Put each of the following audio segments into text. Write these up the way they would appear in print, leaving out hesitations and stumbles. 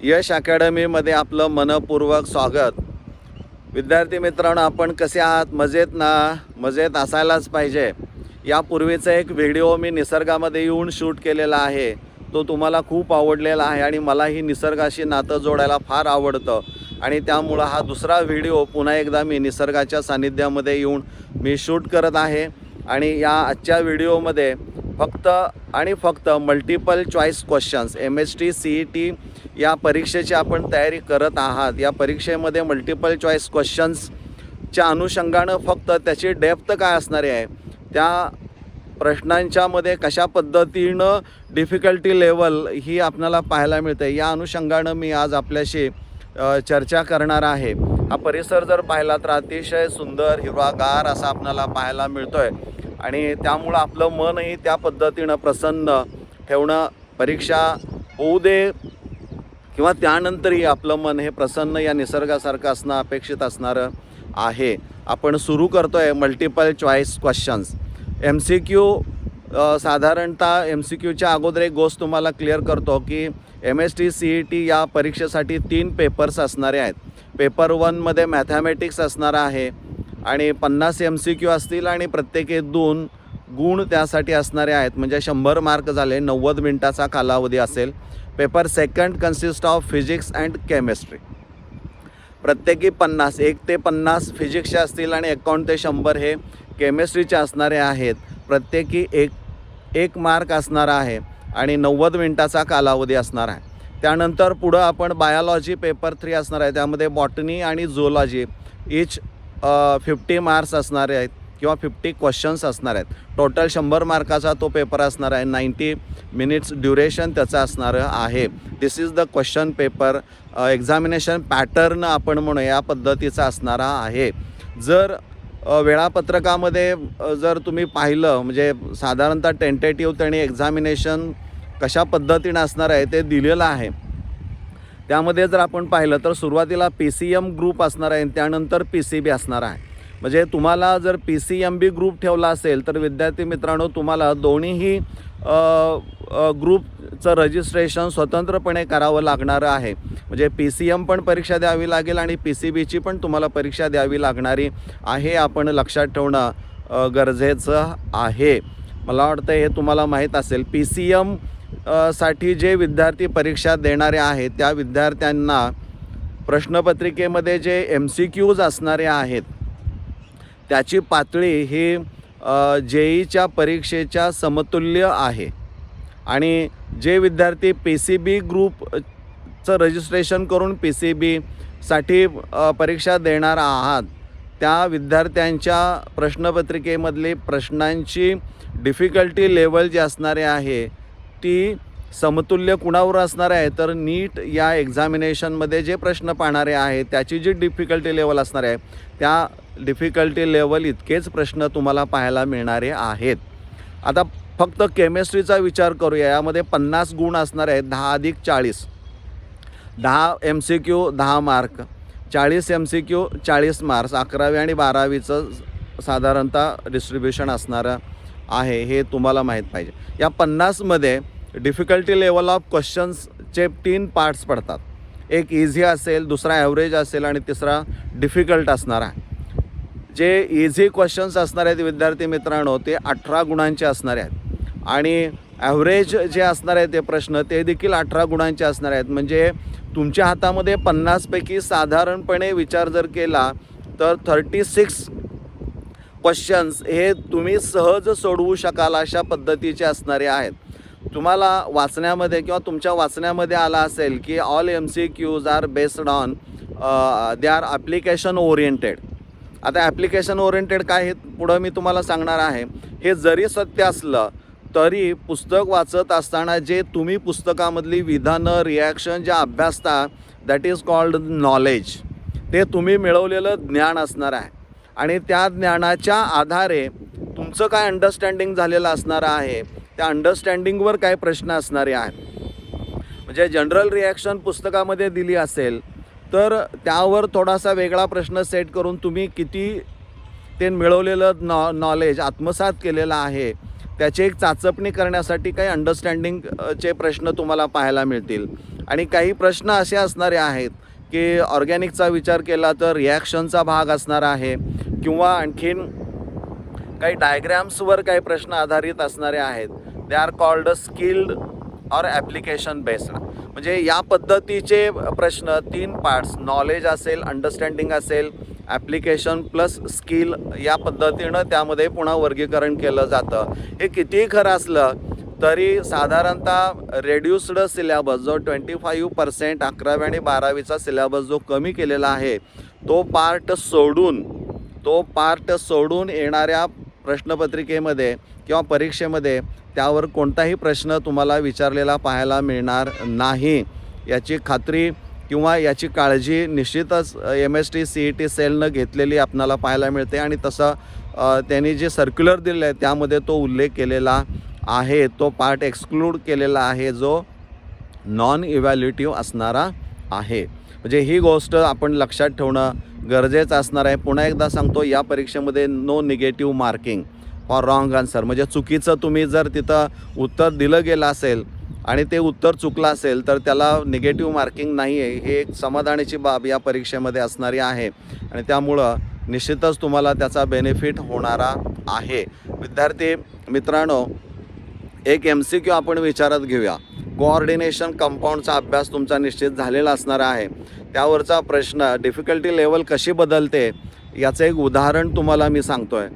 यश अकॅडमीमध्ये आपलं मनपूर्वक स्वागत। विद्यार्थी मित्रांनो, आपण कसे आहात? मजेत ना? मजेत असायलाच पाहिजे। यापूर्वीचा एक व्हिडिओ मी निसर्गामध्ये येऊन शूट केलेला आहे, तो तुम्हाला खूप आवडलेला आहे आणि मलाही निसर्गाशी नातं जोडायला फार आवडतं आणि त्यामुळं हा दुसरा व्हिडिओ पुन्हा एकदा मी निसर्गाच्या सानिध्यामध्ये येऊन मी शूट करत आहे। आणि या आजच्या व्हिडिओमध्ये फक्त multiple choice questions MST CET या परीक्षेची आपण तयारी करत आहात। या परीक्षेमध्ये मल्टिपल चॉईस क्वेश्चन्सच्या अनुषंगानं फक्त त्याची डेप्थ काय असणार आहे, त्या प्रश्नांच्यामध्ये कशा पद्धतीनं डिफिकल्टी लेवल ही आपल्याला पाहायला मिळते, या अनुषंगानं मी आज आपल्याशी चर्चा करणार आहे। हा परिसर जर पाहिला तर अतिशय सुंदर हिरवागार असा आपल्याला पाहायला मिळतोय आणि त्यामुळं आपलं मनही त्या पद्धतीनं प्रसन्न ठेवणं, परीक्षा होऊ दे किंवा त्यानंतरही आपलं मन हे प्रसन्न या निसर्गासारखं असणं अपेक्षित असणारं आहे। आपण सुरू करतोय मल्टिपल चॉईस क्वेश्चन्स। MCQ साधारणतः MCQच्या अगोदर एक गोष्ट तुम्हाला क्लिअर करतो की MST CET या परीक्षेसाठी 3 पेपर्स असणारे आहेत। पेपर 1 मध्ये मॅथमॅटिक्स असणार आहे आणि 50 MCQ असतील आणि प्रत्येकी 2 गुण त्यासाठी असणारे आहेत, म्हणजे 100 मार्क झाले। 90 मिनिटाचा कालावधी असेल। Paper 2 consist of physics and chemistry, प्रत्येकी 50, 1 ते 50 फिजिक्सचे असतील आणि 51 ते 100 हे केमिस्ट्रीचे असणारे आहेत। प्रत्येकी एक मार्क असणार आहे आणि 90 मिनिटाचा कालावधी असणार आहे। त्यानंतर पुढं आपण बायोलॉजी पेपर 3 असणार आहे, त्यामध्ये बॉटनी आणि झूलॉजी इच 50 मार्क्स असणारे आहेत किंवा 50 क्वेश्चन्स असणार आहेत। टोटल 100 मार्काचा तो पेपर असणार आहे। 90 मिनिट्स ड्युरेशन त्याचं असणारं आहे। This is the question paper. Examination pattern आपण म्हणू या पद्धतीचा असणारा आहे। जर वेळापत्रकामध्ये जर तुम्ही पाहिलं, म्हणजे साधारणतः टेंटेटिव्ह आणि एक्झामिनेशन कशा पद्धतीनं असणार आहे ते दिलेलं आहे। त्यामध्ये जर आपण पाहिलं तर सुरुवातीला PCM ग्रुप असणार आहे, त्यानंतर PCB असणार आहे। म्हणजे तुम्हाला जर PCMB ग्रुप ठेवला असेल तर विद्यार्थी मित्रांनो, तुम्हाला दोन्हीही ग्रुपचं रजिस्ट्रेशन स्वतंत्रपणे करावं लागणारं आहे। म्हणजे PCM पण परीक्षा द्यावी लागेल आणि PCBची पण तुम्हाला परीक्षा द्यावी लागणारी आहे, आपण लक्षात ठेवणं गरजेचं आहे। मला वाटतं हे तुम्हाला माहीत असेल। PCM साठी जे विद्यार्थी परीक्षा देणारे आहेत त्या विद्यार्थ्यांना प्रश्नपत्रिकेमध्ये जे MCQs असणारे आहेत त्याची पातळी ही JEEच्या परीक्षेच्या समतुल्य आहे आणि जे विद्यार्थी PCB ग्रुपचं रजिस्ट्रेशन करून PCBसाठी परीक्षा देणार आहात त्या विद्यार्थ्यांच्या प्रश्नपत्रिकेमधली प्रश्नांची डिफिकल्टी लेवल जी असणारे आहे ती समतुल्य कुणावर असणार आहे, तर नीट या एक्झामिनेशनमध्ये जे प्रश्न पाहणारे आहेत त्याची जी डिफिकल्टी लेवल असणार आहे त्या डिफिकल्टी लेवल इतकेच प्रश्न तुम्हाला पाहायला मिळणारे आहेत। आता फक्त केमिस्ट्रीचा विचार करूया। यामध्ये 50 गुण असणार आहेत, 10 अधिक 40, 10 MCQ 10 मार्क, 40 MCQ 40 मार्क्स, 11वी आणि 12वीचं साधारणतः डिस्ट्रीब्युशन असणारं आहे, हे तुम्हाला माहीत पाहिजे। या 50मध्ये डिफिकल्टी लेवल ऑफ क्वेश्चन्सचे 3 पार्ट्स पडतात। एक इझी असेल, दुसरा ॲव्हरेज असेल आणि तिसरा डिफिकल्ट असणार आहे। जे इझी क्वेश्चन्स असणार आहेत विद्यार्थी मित्रांनो ते 18 गुणांचे असणार आहेत आणि ॲव्हरेज जे असणार आहे ते प्रश्न ते देखील 18 गुणांचे असणार आहेत। म्हणजे तुमच्या हातामध्ये 50 पैकी साधारणपणे विचार जर केला तर 36 क्वेश्चन्स हे तुम्ही सहज सोडवू शकाल अशा पद्धतीचे असणारे आहेत। तुम्हाला वाचण्यामध्ये किंवा तुमच्या वाचण्यामध्ये आला असेल की all MCQs are based on they are application oriented. आता ॲप्लिकेशन ओरिएंटेड काय हे पुढं मी तुम्हाला सांगणार आहे। हे जरी सत्य असलं तरी पुस्तक वाचत असताना जे तुम्ही पुस्तकामधली विधानं, रिॲक्शन ज्या अभ्यासता दॅट इज कॉल्ड नॉलेज, ते तुम्ही मिळवलेलं ज्ञान असणार आहे आणि त्या ज्ञानाच्या आधारे तुमचं काय अंडरस्टँडिंग झालेलं असणार आहे, त्या अंडरस्टँडिंगवर काय प्रश्न असणारे आहेत। म्हणजे जनरल रिॲक्शन पुस्तकामध्ये दिली असेल तर त्यावर थोडासा वेगळा प्रश्न सेट करून तुम्ही किती ते मिळवलेलं नॉलेज आत्मसात केलेलं आहे त्याची एक चाचपणी करण्यासाठी काही अंडरस्टँडिंगचे प्रश्न तुम्हाला पाहायला मिळतील। आणि काही प्रश्न असे असणारे आहेत की ऑर्गॅनिकचा विचार केला तर रिॲक्शनचा भाग असणार आहे किंवा आणखीन काही डायग्रॅम्सवर काही प्रश्न आधारित असणारे आहेत. They are called skilled or application based. म्हणजे या पद्धतीचे प्रश्न 3 पार्ट्स, नॉलेज असेल, अंडरस्टँडिंग असेल, ॲप्लिकेशन प्लस स्किल, या पद्धतीनं त्यामध्ये पुन्हा वर्गीकरण केलं जातं. हे कितीही खरं असलं तरी साधारणतः रेड्युस्ड सिलेबस जो 25% 11वी आणि 12वीचा सिलेबस जो कमी केलेला आहे तो पार्ट सोडून येणाऱ्या प्रश्नपत्रिकेमध्ये किंवा परीक्षेमध्ये त्यावर कोणताही प्रश्न तुम्हाला विचारलेला पाहायला मिळणार नाही याची खात्री किंवा याची काळजी निश्चितच MST CET सेलनं घेतलेली आपणाला पाहायला मिळते. आणि तसं त्यांनी जे सर्क्युलर दिलेलं आहे त्यामध्ये तो उल्लेख केलेला आहे. तो पार्ट एक्सक्लूड केलेला आहे जो नॉन इव्हॅल्युएटिव्ह असणारा आहे. म्हणजे ही गोष्ट आपण लक्षात ठेवणं गरजेचं असणार आहे. पुन्हा एकदा सांगतो, या परीक्षेमध्ये no negative marking for wrong answer. म्हणजे चुकीचं तुम्ही जर तिथं उत्तर दिलं गेलं असेल आणि ते उत्तर चुकलं असेल तर त्याला निगेटिव्ह मार्किंग नाही आहे. हे एक समाधानाची बाब या परीक्षेमध्ये असणारी आहे आणि त्यामुळं निश्चितच तुम्हाला त्याचा बेनिफिट होणारा आहे. विद्यार्थी मित्रांनो, एक MCQ आपण विचारात घेऊया. कोऑर्डिनेशन कंपाऊंडचा अभ्यास तुमचा निश्चित झालेला असणार आहे. त्यावरचा प्रश्न डिफिकल्टी लेवल कशी बदलते याचं एक उदाहरण तुम्हाला मी सांगतो आहे.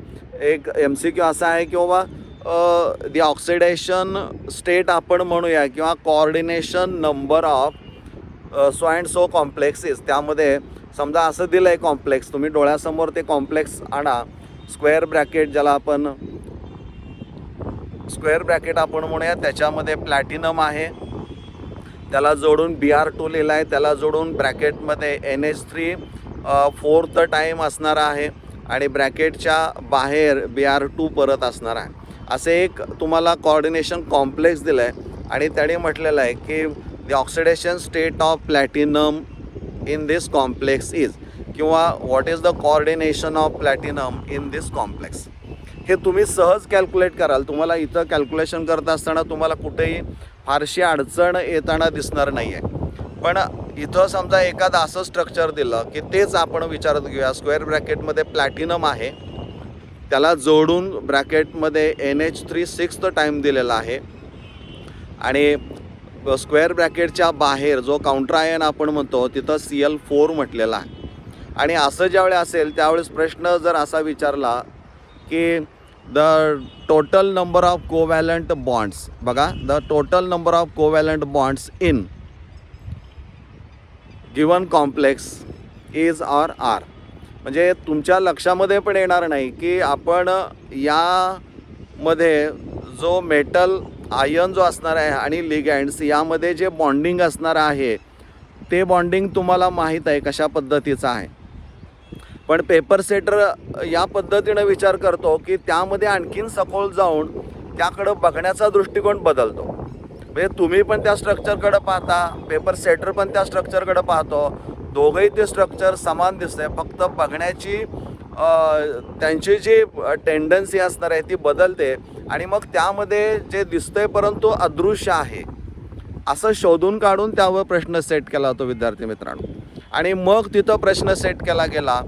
एक MCQ असा आहे की बाबा दी ऑक्सिडेशन स्टेट आपण म्हणूया किंवा coordination number of so and so complexes. त्यामध्ये समजा असं दिलं आहे कॉम्प्लेक्स, तुम्ही डोळ्यासमोर ते कॉम्प्लेक्स आणा. स्क्वेअर ब्रॅकेट ज्याला आपण स्क्वेअर ब्रॅकेट आपण म्हणूया, त्याच्यामध्ये प्लॅटिनम आहे, त्याला जोडून Br2 लिहिला आहे, त्याला जोडून ब्रॅकेटमध्ये NH3 4th टाईम असणार आहे आणि ब्रॅकेटच्या बाहेर Br2 परत असणार आहे. असे एक तुम्हाला कोऑर्डिनेशन कॉम्प्लेक्स दिलं आहे आणि त्याने म्हटलेलं आहे की the oxidation state of platinum in this complex is, किंवा what is the coordination of platinum in this complex. हे तुम्ही सहज कॅल्क्युलेट कराल. तुम्हाला इथं कॅल्क्युलेशन करत असताना तुम्हाला कुठेही फारशी अडचण येताना दिसणार नाही आहे. पण इथं समजा एखादं असं स्ट्रक्चर दिलं की तेच आपण विचारत घेऊया. स्क्वेअर ब्रॅकेटमध्ये प्लॅटिनम आहे, त्याला जोडून ब्रॅकेटमध्ये NH3 6th टाईम दिलेला आहे आणि स्क्वेअर ब्रॅकेटच्या बाहेर जो काउंटर आयन आपण म्हणतो तिथं Cl4 म्हटलेला आहे. आणि असं ज्यावेळी असेल त्यावेळेस प्रश्न जर असा विचारला की the total number of covalent bonds, बघा, the total number of covalent bonds in given complex is or are. म्हणजे तुमच्या लक्षामध्ये पण येणार नाही की आपण यामध्ये जो मेटल आयन जो असणार आहे आणि लिगँड्स यामध्ये जे बॉन्डिंग असणार आहे ते बॉन्डिंग तुम्हाला माहीत आहे कशा पद्धतीचं आहे. पण पेपर सेटर या पद्धतीनं विचार करतो की त्यामध्ये आणखीन सखोल जाऊन त्याकडं बघण्याचा दृष्टिकोन बदलतो. म्हणजे तुम्ही पण त्या स्ट्रक्चरकडं पाहता, पेपर सेटर पण त्या स्ट्रक्चरकडं पाहतो, दोघंही ते स्ट्रक्चर समान दिसतंय, फक्त बघण्याची त्यांची जी टेंडन्सी असणार आहे ती बदलते आणि मग त्यामध्ये जे दिसतंय परंतु अदृश्य आहे असं शोधून काढून त्यावर प्रश्न सेट केला होता विद्यार्थी मित्रांनो. आणि मग तिथं प्रश्न सेट केला गेला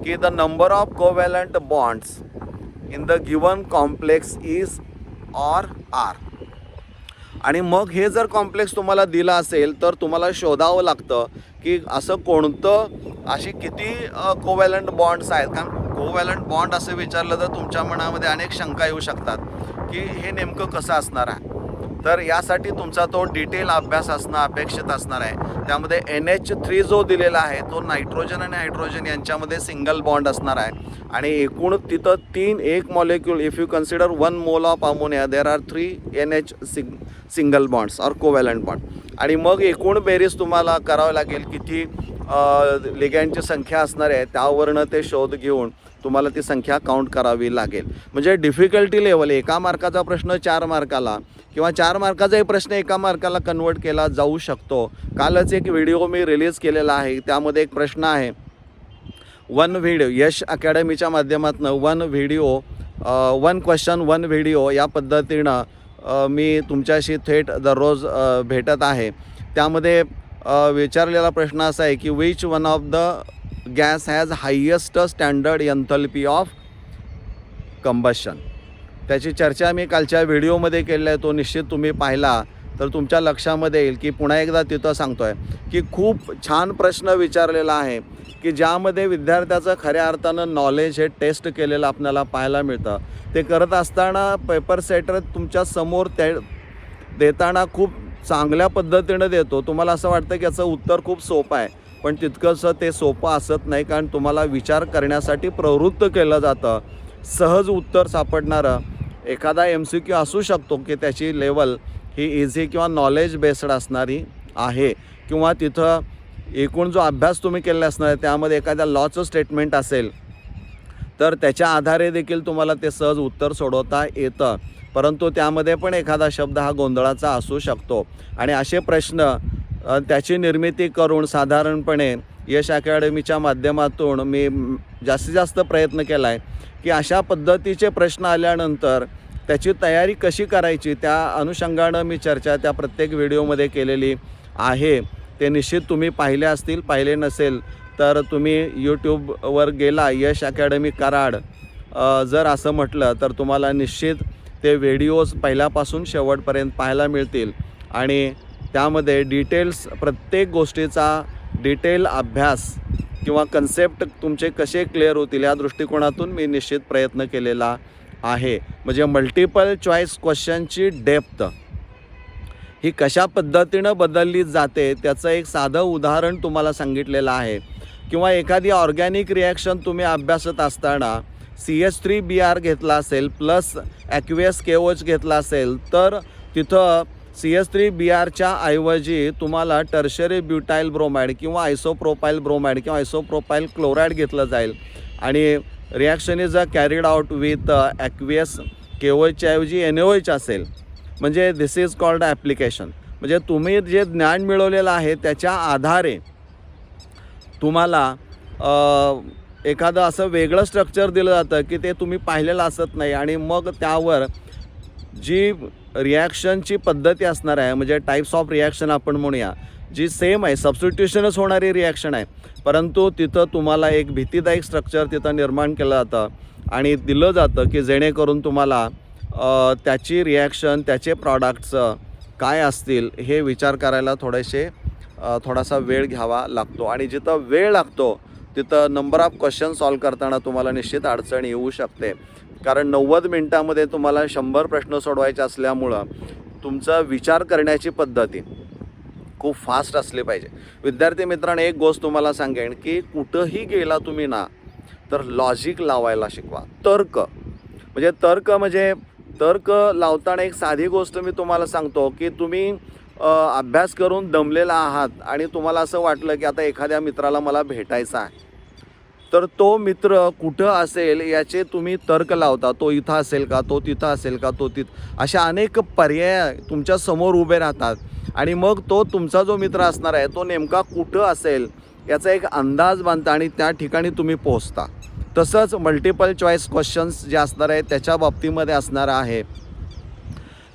की the number of covalent bonds in the given complex is or are. आणि मग हे जर कॉम्प्लेक्स तुम्हाला दिलं असेल तर तुम्हाला शोधावं लागतं की असं कोणतं, अशी किती कोव्हॅलंट बॉन्ड्स आहेत. कारण कोव्हॅलंट बॉन्ड असं विचारलं तर तुमच्या मनामध्ये अनेक शंका येऊ शकतात की हे नेमकं कसं असणार आहे. तर यासाठी तुमचा तो डिटेल अभ्यास असणं अपेक्षित असणार आहे. त्यामध्ये NH3 जो दिलेला आहे तो नायट्रोजन आणि हायड्रोजन यांच्यामध्ये सिंगल बॉन्ड असणार आहे आणि एकूण तिथं एक molecule, if you consider 1 mole of ammonia there are 3 NH single bonds और कोव्हॅलंट बॉन्ड. आणि मग एकूण बेरीज तुम्हाला करावं लागेल किती लिगँडची संख्या असणार आहे त्यावरनं ते शोध घेऊन तुम्हाला ती संख्या काउंट करावी लागेल. म्हणजे डिफिकल्टी लेवल 1 मार्काचा प्रश्न 4 मार्काला किंवा 4 मार्काचाही प्रश्न 1 मार्काला कन्वर्ट केला जाऊ शकतो. कालच एक व्हिडिओ मी रिलीज केलेला आहे, त्यामध्ये एक प्रश्न आहे 1 व्हिडिओ, यश अकॅडमीच्या माध्यमातून 1 व्हिडिओ 1 क्वेश्चन 1 व्हिडिओ या पद्धतीनं मी तुमच्याशी थेट दररोज भेटत आहे. त्यामध्ये विचारलेला प्रश्न असा आहे की which one of the gas has highest standard enthalpy of combustion. त्याची चर्चा मी कालच्या व्हिडिओमध्ये केलेला आहे, तो निश्चित तुम्ही पाहिला तर तुमच्या लक्षामध्ये येईल की पुन्हा एकदा तिथं सांगतो आहे की खूप छान प्रश्न विचारलेला आहे की ज्यामध्ये विद्यार्थ्याचं खऱ्या अर्थानं नॉलेज हे टेस्ट केलेलं आपल्याला पाहायला मिळतं. ते करत असताना पेपर सेटर तुमच्या समोर ते देताना खूप चांगल्या पद्धतीनं देतो. तुम्हाला असं वाटतं की याचं उत्तर खूप सोपं आहे, पण तितकंसं ते सोपं असत नाही, कारण तुम्हाला विचार करण्यासाठी प्रवृत्त केलं जातं. सहज उत्तर सापडणारं एखादा MCQ असू शकतो की त्याची लेवल ही इझी किंवा नॉलेज बेस्ड असणारी आहे, किंवा तिथं एकूण जो अभ्यास तुम्ही केलेला असणार आहे त्यामध्ये एखाद्या लॉचं स्टेटमेंट असेल तर त्याच्या आधारे देखील तुम्हाला ते सहज उत्तर सोडवता येतं. परंतु त्यामध्ये पण एखादा शब्द हा गोंधळाचा असू शकतो आणि असे प्रश्न त्याची निर्मिती करून साधारणपणे यश अकॅडमीच्या माध्यमातून मी जास्तीत जास्त प्रयत्न केला आहे की अशा पद्धतीचे प्रश्न आल्यानंतर त्याची तयारी कशी करायची त्या अनुषंगानं मी चर्चा त्या प्रत्येक व्हिडिओमध्ये केलेली आहे. ते निश्चित तुम्ही पाहिले असतील, पाहिले नसेल तर तुम्ही यूट्यूबवर गेला यश अकॅडमी कराड जर असं म्हटलं तर तुम्हाला निश्चित ते व्हिडिओज पहिल्यापासून शेवटपर्यंत पाहायला मिळतील आणि त्यामध्ये डिटेल्स प्रत्येक गोष्टीचा डिटेल अभ्यास किंवा कन्सेप्ट तुमचे कसे क्लिअर होतील या दृष्टिकोनातून मी निश्चित प्रयत्न केलेला आहे. म्हणजे मल्टिपल चॉईस क्वेश्चनची डेप्थ ही कशा पद्धतीनं बदलली जाते त्याचं एक साधं उदाहरण तुम्हाला सांगितलेलं आहे. किंवा एखादी ऑर्गॅनिक रिॲक्शन तुम्ही अभ्यासत असताना CH3Br घेतला असेल प्लस ॲक्वेस KOH घेतला असेल तर तिथं CH3Brच्या ऐवजी तुम्हाला टर्शरी ब्युटाइल ब्रोमाइड किंवा आयसोप्रोपाइल ब्रोमाइड किंवा आयसोप्रोपाइल क्लोराईड घेतलं जाईल आणि reaction is carried out with aqueous KOHच्या ऐवजी NaOH असेल. म्हणजे दिस इज कॉल्ड ॲप्लिकेशन. म्हणजे तुम्ही जे ज्ञान मिळवलेलं आहे त्याच्या आधारे तुम्हाला एखादं असं वेगळं स्ट्रक्चर दिलं जातं की ते तुम्ही पाहिलेलं असत नाही आणि मग त्यावर जी रिॲक्शनची पद्धती असणार आहे म्हणजे टाईप्स ऑफ रिॲक्शन आपण म्हणूया जी सेम आहे, सबस्टिट्यूशनच होणारी रिॲक्शन आहे, परंतु तिथं तुम्हाला एक भीतीदायक स्ट्रक्चर तिथं निर्माण केलं जातं आणि दिलं जातं की जेणेकरून तुम्हाला त्याची रिॲक्शन त्याचे प्रॉडक्ट्स काय असतील हे विचार करायला थोडासा वेळ घ्यावा लागतो आणि जिथं वेळ लागतो तिथं नंबर ऑफ क्वेश्चन सॉल्व करताना तुम्हाला निश्चित अडचण येऊ शकते. कारण 90 मिनटामध्ये तुम्हाला 100 प्रश्न सोडवायचे असल्यामुळं तुमचा विचार करण्याची पद्धती खूप फास्ट असली पाहिजे. विद्यार्थी मित्रांनो, एक गोष्ट तुम्हाला सांगेन की कुठंही गेला तुम्ही ना तर लॉजिक लावायला शिकवा. तर्क लावताना एक साधी गोष्ट मी तुम्हाला सांगतो की तुम्ही अभ्यास करून दमलेला आहात आणि तुम्हाला असं वाटलं की आता एखाद्या मित्राला मला भेटायचं आहे तर तो मित्र कुठं असेल याचे तुम्ही तर्क लावता. तो इथं असेल का, तो तिथं असेल का, तो तिथं, अशा अनेक पर्याय तुमच्या समोर उभे राहतात आणि मग तो तुमचा जो मित्र असणार आहे तो नेमका कुठं असेल याचा एक अंदाज बांधता आणि त्या ठिकाणी तुम्ही पोहोचता. तसंच मल्टिपल चॉईस क्वेश्चन्स जे असणार आहे त्याच्या बाबतीमध्ये असणार आहे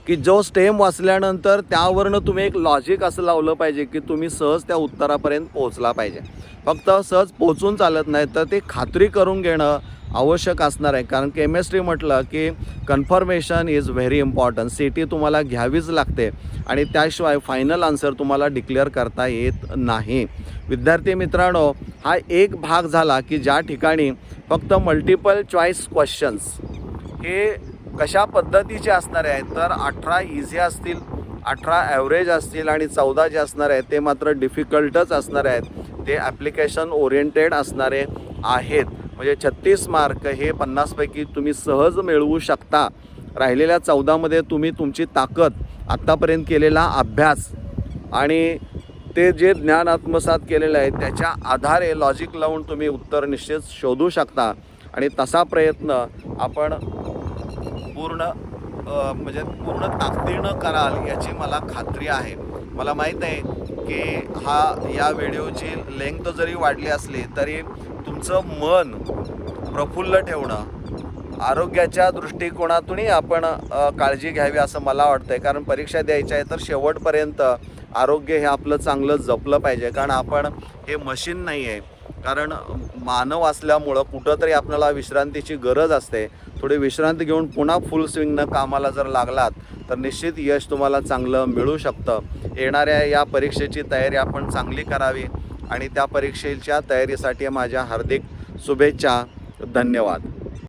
की जो स्टेम वाचल्यानंतर त्यावरनं तुम्ही एक लॉजिक असं लावलं पाहिजे की तुम्ही सहज त्या उत्तरापर्यंत पोहोचला पाहिजे. फक्त सहज पोचून चालत नाही तर ते खात्री करून घेणं आवश्यक असणार आहे. कारण केमिस्ट्री म्हटलं की conformation is very important. CT तुम्हाला घ्यावीच लागते आणि त्याशिवाय फायनल आन्सर तुम्हाला डिक्लेअर करता येत नाही. विद्यार्थी मित्रांनो, हा एक भाग झाला की ज्या ठिकाणी फक्त मल्टिपल चॉईस क्वेश्चन्स हे कशा पद्धतीचे असणारे आहेत तर 18 इझी असतील, 18 ॲव्हरेज असतील आणि 14 जे असणार आहेत ते मात्र डिफिकल्टच असणार आहेत. ते ॲप्लिकेशन ओरिएंटेड असणारे आहेत. म्हणजे 36 मार्क हे 50 पैकी तुम्ही सहज मिळवू शकता. राहिलेल्या 14मध्ये तुम्ही तुमची ताकद, आत्तापर्यंत केलेला अभ्यास आणि ते जे ज्ञान आत्मसात केलेलं आहे त्याच्या आधारे लॉजिक लावून तुम्ही उत्तर निश्चित शोधू शकता आणि तसा प्रयत्न आपण पूर्ण ताकदीनं कराल याची मला खात्री आहे. मला माहीत आहे की या व्हिडिओची लेंथ जरी वाढली असली तरी तुमचं मन प्रफुल्ल ठेवणं, आरोग्याच्या दृष्टिकोनातूनही आपण काळजी घ्यावी असं मला वाटतं आहे. कारण परीक्षा द्यायच्या आहे तर शेवटपर्यंत आरोग्य हे आपलं चांगलं जपलं पाहिजे, कारण आपण हे मशीन नाही आहे. कारण मानव असल्यामुळं कुठंतरी आपल्याला विश्रांतीची गरज असते. थोडी विश्रांती घेऊन पुन्हा फुल स्विंगनं कामाला जर लागलात तर निश्चित यश तुम्हाला चांगलं मिळू शकतं. येणाऱ्या या परीक्षेची तयारी आपण चांगली करावी आणि त्या परीक्षेच्या तयारीसाठी माझ्या हार्दिक शुभेच्छा. धन्यवाद.